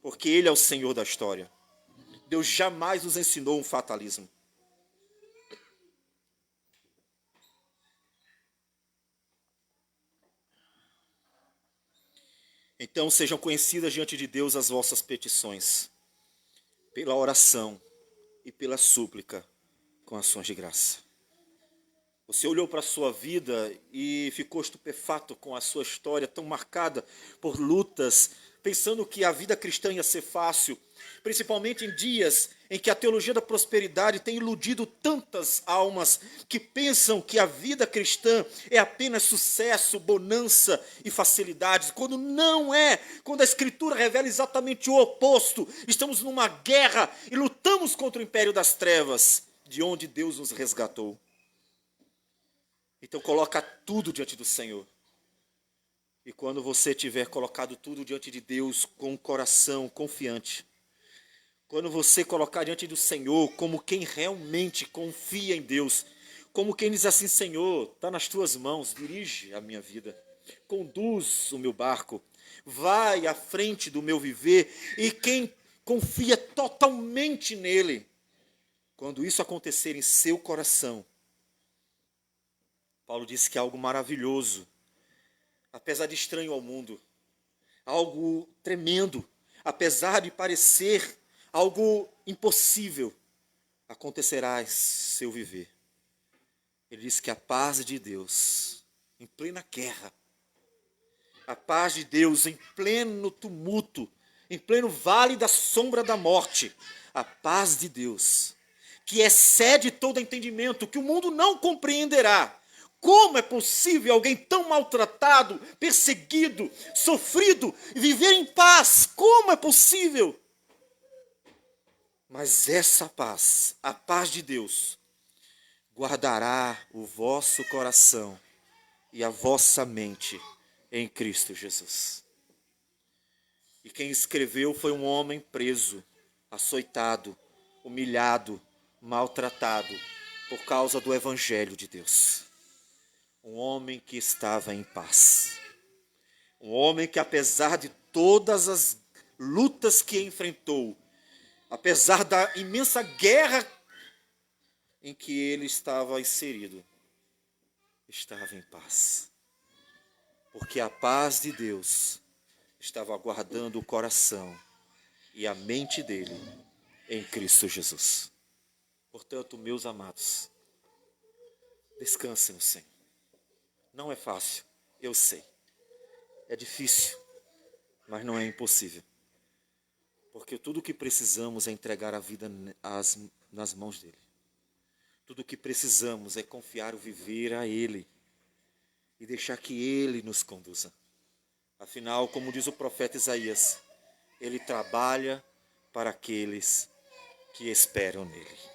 porque Ele é o Senhor da história. Deus jamais nos ensinou um fatalismo. Então sejam conhecidas diante de Deus as vossas petições, pela oração e pela súplica, com ações de graça. Você olhou para a sua vida e ficou estupefato com a sua história tão marcada por lutas, pensando que a vida cristã ia ser fácil, principalmente em dias em que a teologia da prosperidade tem iludido tantas almas que pensam que a vida cristã é apenas sucesso, bonança e facilidades, quando não é, quando a Escritura revela exatamente o oposto. Estamos numa guerra e lutamos contra o império das trevas, de onde Deus nos resgatou. Então coloca tudo diante do Senhor. E quando você tiver colocado tudo diante de Deus com o coração confiante, quando você colocar diante do Senhor como quem realmente confia em Deus, como quem diz assim: Senhor, está nas tuas mãos, dirige a minha vida, conduz o meu barco, vai à frente do meu viver, e quem confia totalmente nele, quando isso acontecer em seu coração, Paulo disse que é algo maravilhoso, apesar de estranho ao mundo, algo tremendo, apesar de parecer algo impossível, acontecerá em seu viver. Ele diz que a paz de Deus, em plena guerra, a paz de Deus em pleno tumulto, em pleno vale da sombra da morte, a paz de Deus, que excede todo entendimento, que o mundo não compreenderá. Como é possível alguém tão maltratado, perseguido, sofrido, viver em paz? Como é possível? Mas essa paz, a paz de Deus, guardará o vosso coração e a vossa mente em Cristo Jesus. E quem escreveu foi um homem preso, açoitado, humilhado, maltratado por causa do Evangelho de Deus. Um homem que estava em paz. Um homem que, apesar de todas as lutas que enfrentou, apesar da imensa guerra em que ele estava inserido, estava em paz. Porque a paz de Deus estava guardando o coração e a mente dele em Cristo Jesus. Portanto, meus amados, descansem no Senhor. Não é fácil, eu sei. É difícil, mas não é impossível. Porque tudo o que precisamos é entregar a vida nas mãos dele. Tudo o que precisamos é confiar o viver a ele. e deixar que Ele nos conduza. Afinal, como diz o profeta Isaías, Ele trabalha para aqueles que esperam nele.